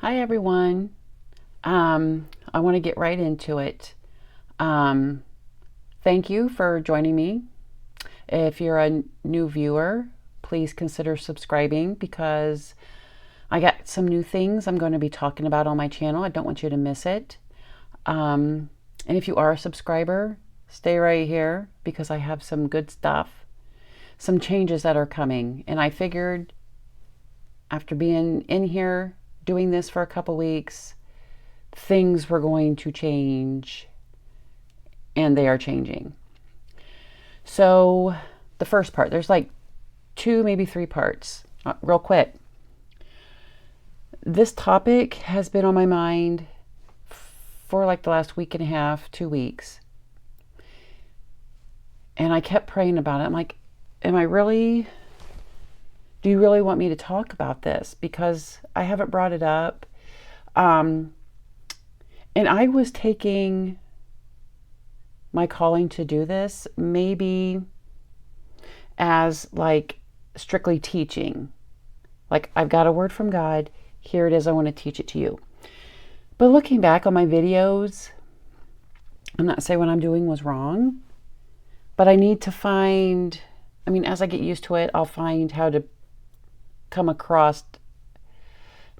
Hi everyone. I want to get right into it. Um, Thank you for joining me. If you're a new viewer, please consider subscribing because I got some new things I'm going to be talking about on my channel. I don't want you to miss it. And if you are a subscriber, stay right here because I have some good stuff, some changes that are coming. And I figured after being in here doing this for a couple weeks, things were going to change, and they are changing. So the first part, there's like two, maybe three parts. Real quick, this topic has been on my mind for like the last week and a half, 2 weeks. And I kept praying about it. I'm like, do you really want me to talk about this? Because I haven't brought it up. And I was taking my calling to do this maybe as like strictly teaching. Like, I've got a word from God. Here it is. I want to teach it to you. But looking back on my videos, I'm not saying what I'm doing was wrong, but I need to find, as I get used to it, I'll find how to come across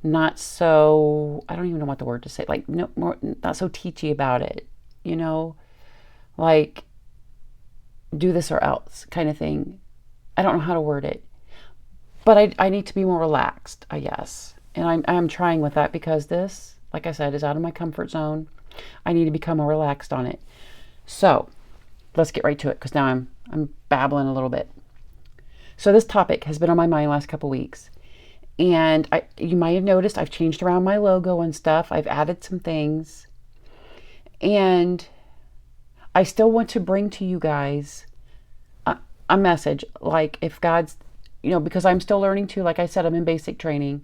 not so, I don't even know what the word to say, like no more, not so teachy about it, like do this or else kind of thing. I don't know how to word it, but I need to be more relaxed, I guess. And I'm trying with that because this, like I said, is out of my comfort zone. I need to become more relaxed on it. So let's get right to it because now I'm babbling a little bit. So this topic has been on my mind the last couple weeks. And you might have noticed I've changed around my logo and stuff. I've added some things. And I still want to bring to you guys a message. Like if God's, because I'm still learning too. Like I said, I'm in basic training.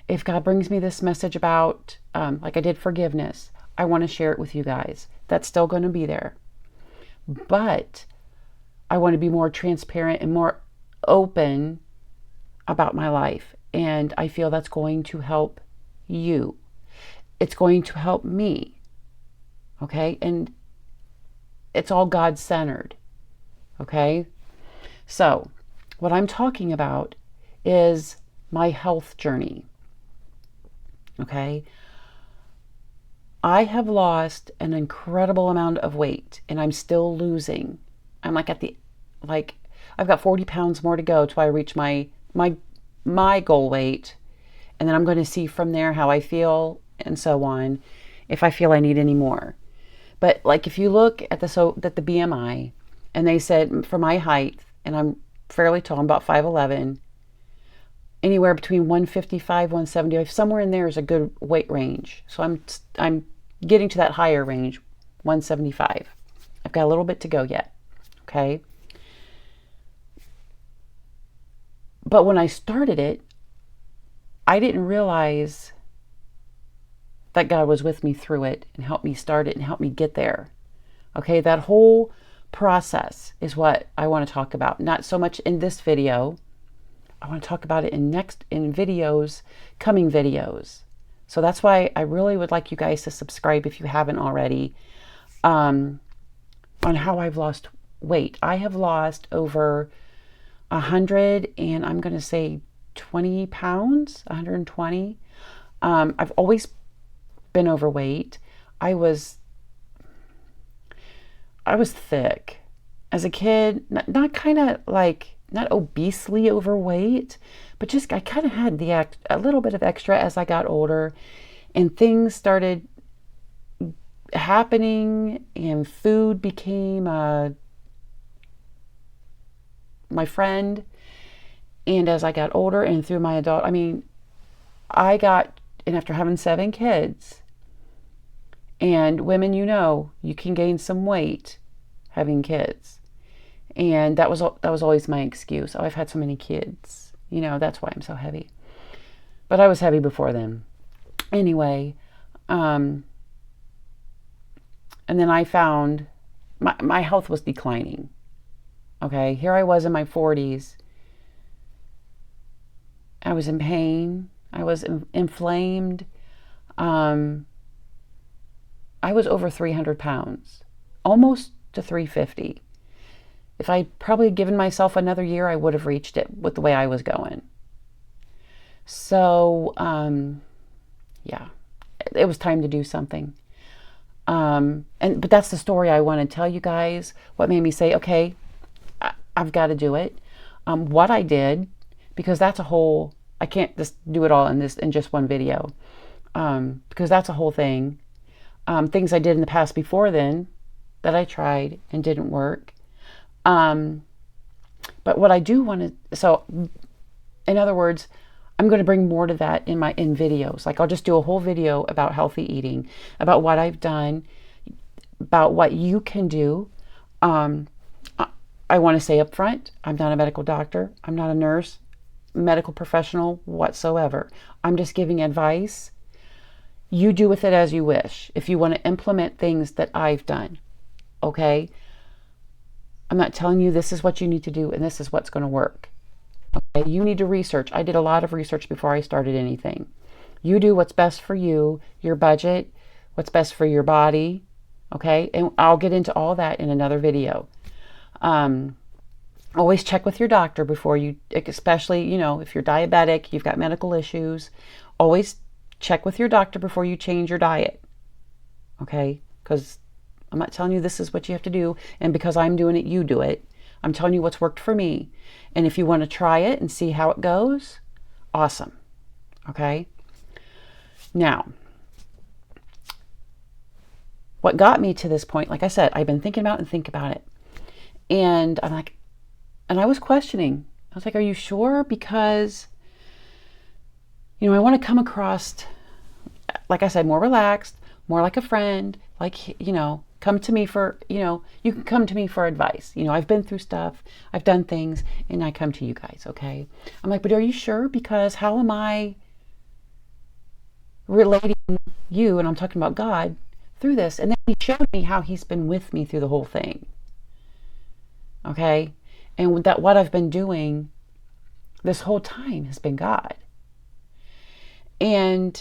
If God brings me this message about, like I did forgiveness, I want to share it with you guys. That's still going to be there. But I want to be more transparent and more open about my life. And I feel that's going to help you. It's going to help me. Okay? And it's all God-centered. Okay? So, what I'm talking about is my health journey. Okay? I have lost an incredible amount of weight, and I'm still losing. I'm like I've got 40 pounds more to go till I reach my goal weight, and then I'm going to see from there how I feel and so on, if I feel I need any more. But like if you look at the BMI, and they said for my height, and I'm fairly tall, I'm about 5'11", anywhere between 155, 175, somewhere in there is a good weight range. So I'm getting to that higher range, 175. I've got a little bit to go yet. Okay. But when I started it, I didn't realize that God was with me through it and helped me start it and helped me get there. Okay, that whole process is what I want to talk about. Not so much in this video. I want to talk about it in videos, coming videos. So that's why I really would like you guys to subscribe if you haven't already, on how I've lost weight. I have lost over 100 and I'm going to say 20 pounds, 120. I've always been overweight. I was thick as a kid, not kind of like, not obesely overweight, but just I kind of had a little bit of extra as I got older, and things started happening, and food became my friend. And as I got older and through my adult, and after having 7 kids, and women, you can gain some weight having kids. And that was always my excuse. Oh, I've had so many kids. That's why I'm so heavy. But I was heavy before then. Anyway, and then I found my health was declining. Okay, here I was in my 40s. I was in pain. I was inflamed. I was over 300 pounds, almost to 350. If I probably given myself another year, I would have reached it with the way I was going. So, yeah, it was time to do something. But that's the story I want to tell you guys. What made me say, okay, I've got to do it. What I did, because that's a whole, I can't just do it all in just one video. Because that's a whole thing. Things I did in the past before then that I tried and didn't work. But what I do want to, so in other words, I'm going to bring more to that in videos. Like I'll just do a whole video about healthy eating, about what I've done, about what you can do. I want to say up front, I'm not a medical doctor. I'm not a nurse, medical professional whatsoever. I'm just giving advice. You do with it as you wish. If you want to implement things that I've done, okay? I'm not telling you this is what you need to do and this is what's going to work. Okay? You need to research. I did a lot of research before I started anything. You do what's best for you, your budget, what's best for your body, okay? And I'll get into all that in another video. Always check with your doctor before you, especially, you know, if you're diabetic, you've got medical issues, always check with your doctor before you change your diet, okay? Because I'm not telling you this is what you have to do, and because I'm doing it, you do it. I'm telling you what's worked for me. And if you want to try it and see how it goes, awesome, okay? Now, what got me to this point, like I said, I've been thinking about it. And I'm like, and I was questioning. I was like, are you sure? Because, you know, I want to come across, like I said, more relaxed, more like a friend, like, you know, come to me for, you know, you can come to me for advice. You know, I've been through stuff, I've done things, and I come to you guys, okay? I'm like, but are you sure? Because how am I relating you, and I'm talking about God, through this? And then he showed me how he's been with me through the whole thing, okay? And with that, what I've been doing this whole time has been God. And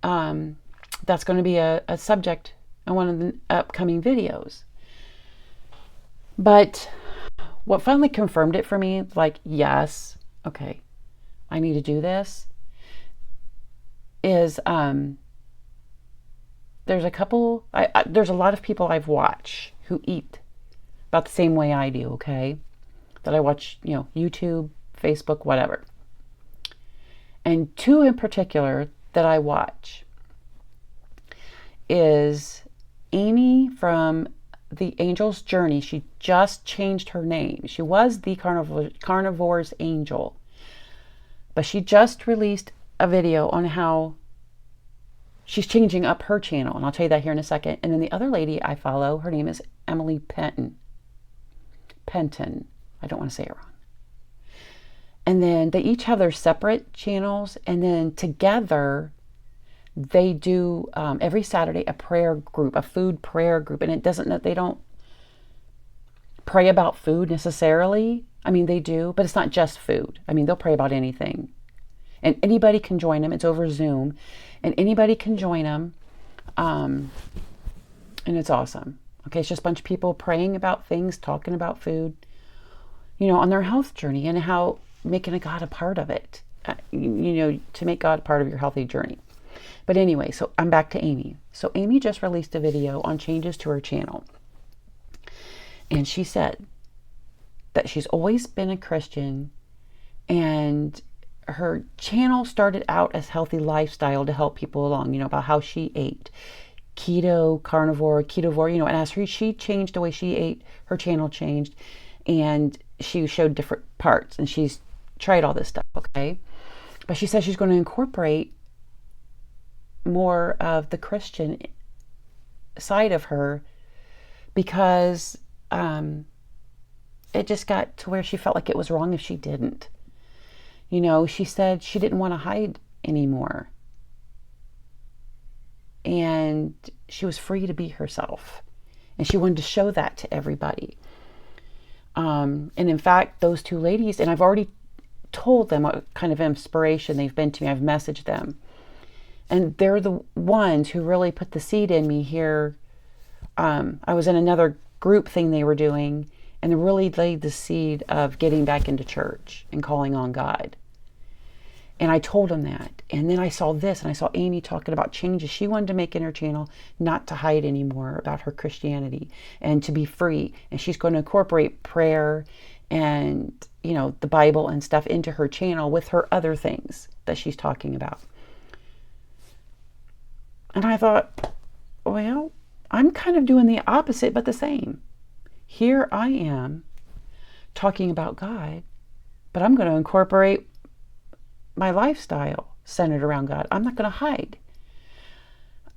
that's going to be a subject in one of the upcoming videos. But what finally confirmed it for me, like, yes, okay, I need to do this, is there's a lot of people I've watched who eat about the same way I do, okay? That I watch, you know, YouTube, Facebook, whatever. And two in particular that I watch is Amy from The Angel's Journey. She just changed her name. She was the Carnivore's Angel. But she just released a video on how she's changing up her channel. And I'll tell you that here in a second. And then the other lady I follow, her name is Emily Penton. I don't want to say it wrong. And then they each have their separate channels. And then together, they do every Saturday a prayer group, a food prayer group. And it doesn't, they don't pray about food necessarily. I mean, they do, but it's not just food. I mean, they'll pray about anything. And anybody can join them. It's over Zoom. And anybody can join them. And it's awesome. Okay, it's just a bunch of people praying about things, talking about food, you know, on their health journey and how making God a part of it, you know, to make God part of your healthy journey. But anyway, so I'm back to Amy. So Amy just released a video on changes to her channel. And she said that she's always been a Christian, and her channel started out as healthy lifestyle to help people along, you know, about how she ate. Keto, carnivore, ketovore, you know, and as she changed the way she ate, her channel changed, and she showed different parts, and she's tried all this stuff, okay? But she says she's going to incorporate more of the Christian side of her because it just got to where she felt like it was wrong if she didn't. You know, she said she didn't want to hide anymore. And she was free to be herself. And she wanted to show that to everybody. And in fact, those two ladies, and I've already told them what kind of inspiration they've been to me. I've messaged them. And they're the ones who really put the seed in me here. I was in another group thing they were doing, and they really laid the seed of getting back into church and calling on God. And I told them that. And then I saw this, and I saw Amy talking about changes she wanted to make in her channel, not to hide anymore about her Christianity and to be free. And she's going to incorporate prayer and, you know, the Bible and stuff into her channel with her other things that she's talking about. And I thought, well, I'm kind of doing the opposite, but the same. Here I am talking about God, but I'm going to incorporate my lifestyle centered around God. I'm not going to hide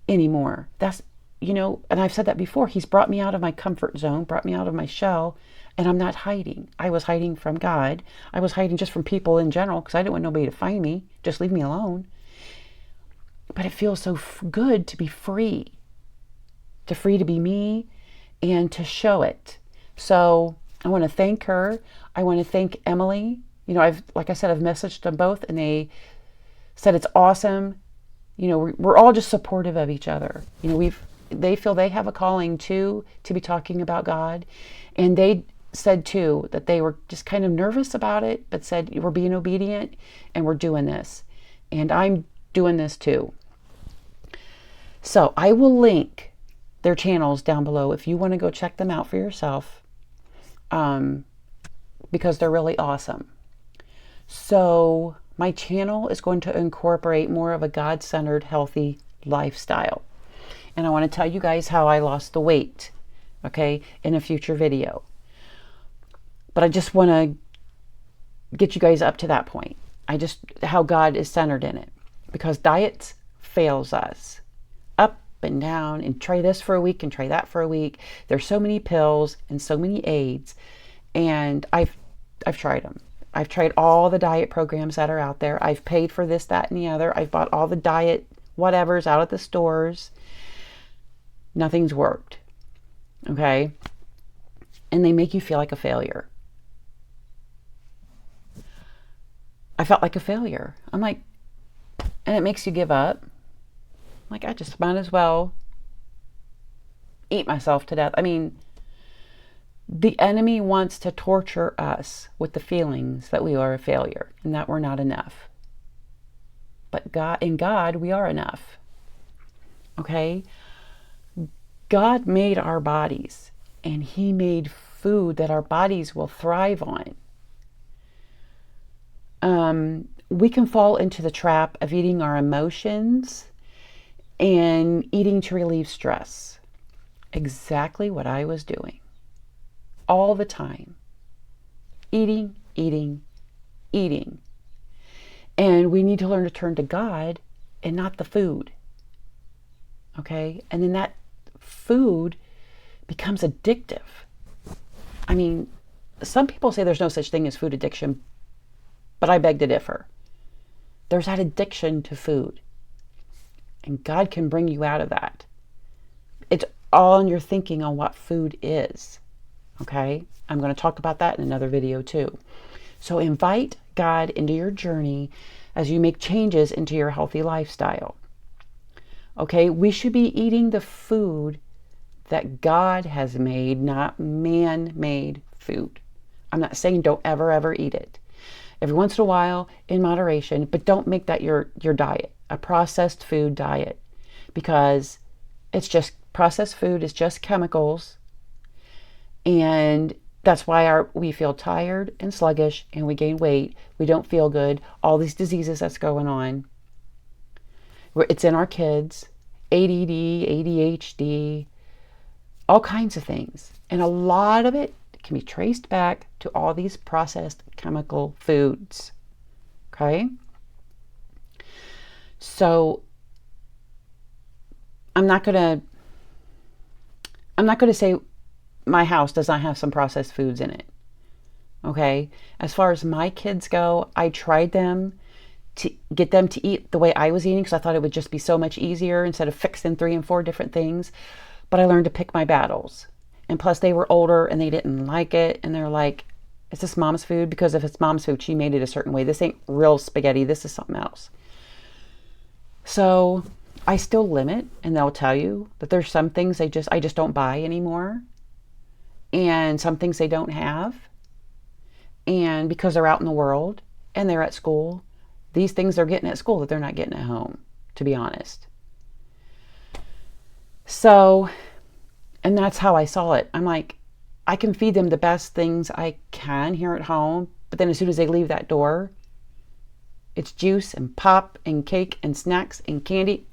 anymore. That's, you know, and I've said that before. He's brought me out of my comfort zone, brought me out of my shell, and I'm not hiding. I was hiding from God. I was hiding just from people in general because I didn't want nobody to find me. Just leave me alone. But it feels so good to be free, to be me and to show it. So I want to thank her. I want to thank Emily. You know, like I said, I've messaged them both and they said it's awesome. You know, we're all just supportive of each other. You know, they feel they have a calling too to be talking about God. And they said too that they were just kind of nervous about it, but said we're being obedient and we're doing this. And I'm doing this too. So I will link their channels down below if you want to go check them out for yourself, because they're really awesome. So my channel is going to incorporate more of a God-centered, healthy lifestyle. And I want to tell you guys how I lost the weight, okay, in a future video. But I just want to get you guys up to that point. How God is centered in it. Because diet fails us. Up and down, and try this for a week and try that for a week. There's so many pills and so many aids. And I've tried them. I've tried all the diet programs that are out there. I've paid for this, that, and the other. I've bought all the diet whatevers out at the stores. Nothing's worked. Okay? And they make you feel like a failure. I felt like a failure. I'm like, and it makes you give up. Like, I just might as well eat myself to death. I mean, the enemy wants to torture us with the feelings that we are a failure and that we're not enough. But in God, we are enough. Okay? God made our bodies, and He made food that our bodies will thrive on. We can fall into the trap of eating our emotions and eating to relieve stress. Exactly what I was doing. All the time. Eating, eating, eating. And we need to learn to turn to God and not the food. Okay? And then that food becomes addictive. I mean, some people say there's no such thing as food addiction, but I beg to differ. There's that addiction to food. And God can bring you out of that. It's all in your thinking on what food is. Okay? I'm going to talk about that in another video too. So invite God into your journey as you make changes into your healthy lifestyle. Okay? We should be eating the food that God has made, not man-made food. I'm not saying don't ever eat it. Every once in a while, in moderation, but don't make that your diet, a processed food diet, because it's just processed food is just chemicals, and that's why we feel tired and sluggish, and we gain weight. We don't feel good. All these diseases that's going on. It's in our kids, ADD, ADHD, all kinds of things, and a lot of it can be traced back to all these processed chemical foods. Okay? So I'm not going to say my house does not have some processed foods in it. Okay? As far as my kids go, I tried them to get them to eat the way I was eating because I thought it would just be so much easier instead of fixing 3 and 4 different things. But I learned to pick my battles. And plus they were older and they didn't like it. And they're like, is this mom's food? Because if it's mom's food, she made it a certain way. This ain't real spaghetti. This is something else. So I still limit, and they'll tell you that there's some things I just don't buy anymore, and some things they don't have. And because they're out in the world and they're at school, these things they're getting at school that they're not getting at home, to be honest. So, and that's how I saw it. I'm like, I can feed them the best things I can here at home, but then as soon as they leave that door, it's juice and pop and cake and snacks and candy,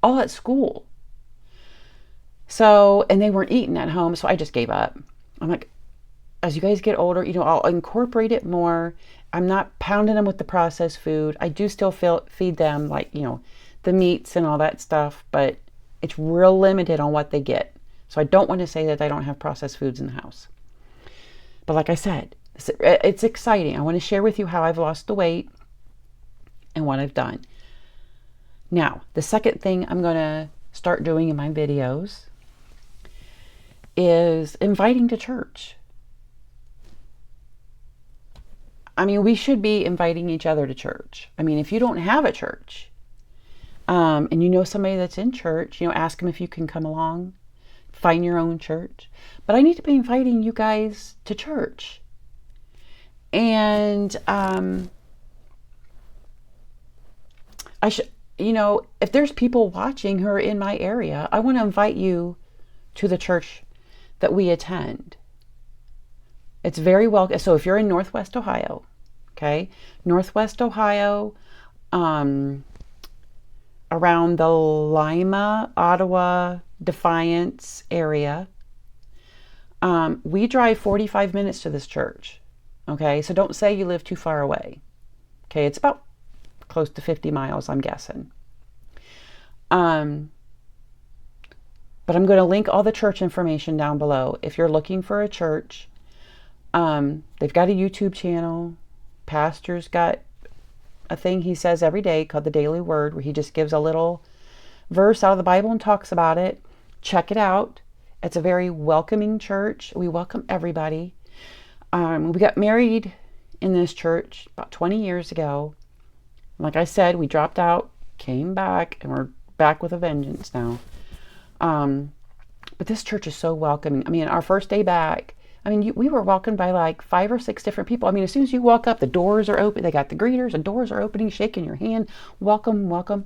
all at school. So, and they weren't eating at home, so I just gave up. I'm like, as you guys get older, I'll incorporate it more. I'm not pounding them with the processed food. I do still feed them like, the meats and all that stuff, but it's real limited on what they get. So I don't want to say that I don't have processed foods in the house. But like I said, it's exciting. I want to share with you how I've lost the weight and what I've done. Now, the second thing I'm going to start doing in my videos is inviting to church. I mean, we should be inviting each other to church. I mean, if you don't have a church, and you know somebody that's in church, ask them if you can come along, find your own church. But I need to be inviting you guys to church. And I should, if there's people watching who are in my area, I want to invite you to the church that we attend. It's very welcome. So if you're in Northwest Ohio, okay, Northwest Ohio, around the Lima, Ottawa, Defiance area, we drive 45 minutes to this church. Okay, so don't say you live too far away. Okay, it's about close to 50 miles, I'm guessing. But I'm going to link all the church information down below. If you're looking for a church, they've got a YouTube channel. Pastor's got a thing he says every day called the Daily Word, where he just gives a little verse out of the Bible and talks about it. Check it out. It's a very welcoming church. We welcome everybody. We got married in this church about 20 years ago. Like I said, we dropped out, came back, and we're back with a vengeance now. But this church is so welcoming. I mean, our first day back, we were welcomed by like 5 or 6 different people. I mean, as soon as you walk up, the doors are open. They got the greeters, the doors are opening, shaking your hand. Welcome, welcome.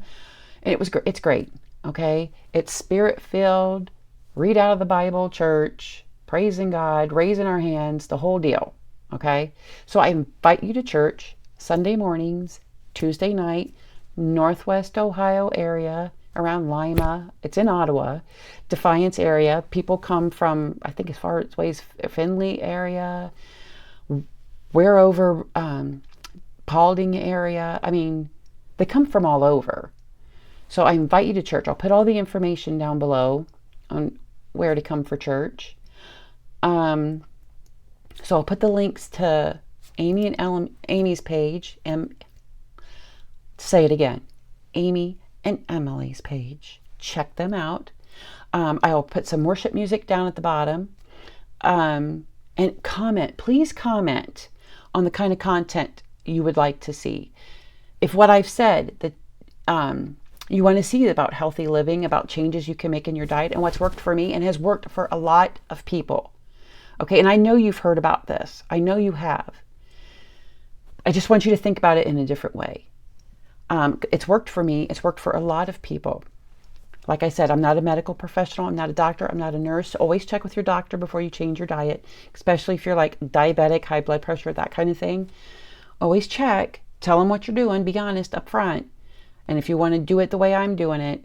And it's great, okay? It's spirit-filled, read out of the Bible church, praising God, raising our hands, the whole deal, okay? So I invite you to church Sunday mornings, Tuesday night, Northwest Ohio area, around Lima. It's in Ottawa, Defiance area. People come from, I think, as far as ways Findlay area. We're over Paulding area. I mean, they come from all over. So I invite you to church. I'll put all the information down below on where to come for church. So I'll put the links to Amy and Amy's page. Say it again. Amy and Emily's page. Check them out. I'll put some worship music down at the bottom. And comment. Please comment on the kind of content you would like to see. If what I've said that you want to see about healthy living, about changes you can make in your diet, and what's worked for me and has worked for a lot of people. Okay, and I know you've heard about this. I know you have. I just want you to think about it in a different way. It's worked for me. It's worked for a lot of people. Like I said, I'm not a medical professional. I'm not a doctor. I'm not a nurse. So always check with your doctor before you change your diet, especially if you're like diabetic, high blood pressure, that kind of thing. Always check. Tell them what you're doing. Be honest up front. And if you want to do it the way I'm doing it,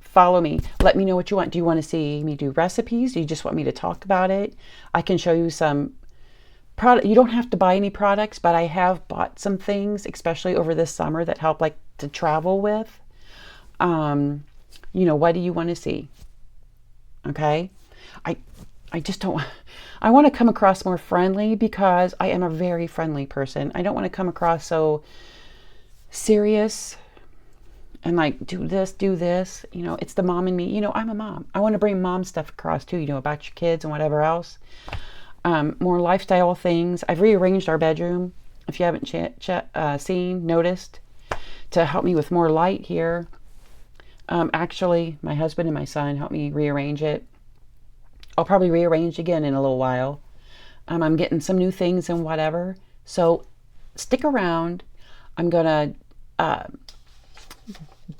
follow me. Let me know what you want. Do you want to see me do recipes? Do you just want me to talk about it? I can show you some product. You don't have to buy any products, but I have bought some things, especially over this summer, that help like to travel with. What do you want to see? Okay. I just don't, I want to come across more friendly because I am a very friendly person. I don't want to come across so serious and like, do this. It's the mom in me. I'm a mom. I want to bring mom stuff across too, about your kids and whatever else. More lifestyle things. I've rearranged our bedroom. If you haven't noticed, to help me with more light here. Actually, my husband and my son helped me rearrange it. I'll probably rearrange again in a little while. I'm getting some new things and whatever. So stick around. I'm going to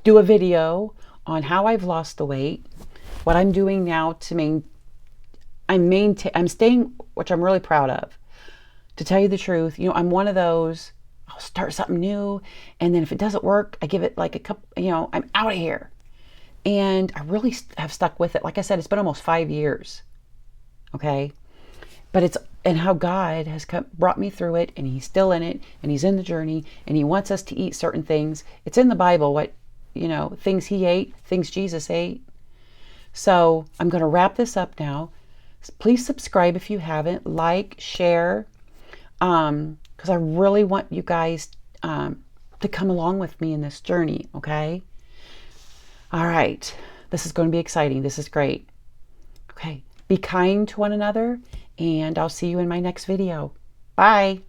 do a video on how I've lost the weight, what I'm doing now to I'm staying, which I'm really proud of. To tell you the truth, I'm one of those, I'll start something new, and then if it doesn't work, I give it like a couple, I'm out of here. And I really have stuck with it. Like I said, it's been almost 5 years. Okay? But and how God has brought me through it, and he's still in it, and he's in the journey, and he wants us to eat certain things. It's in the Bible, what, things he ate, things Jesus ate. So I'm going to wrap this up now. Please subscribe if you haven't, like, share, because I really want you guys to come along with me in this journey, okay? All right. This is going to be exciting. This is great. Okay. Be kind to one another, and I'll see you in my next video. Bye.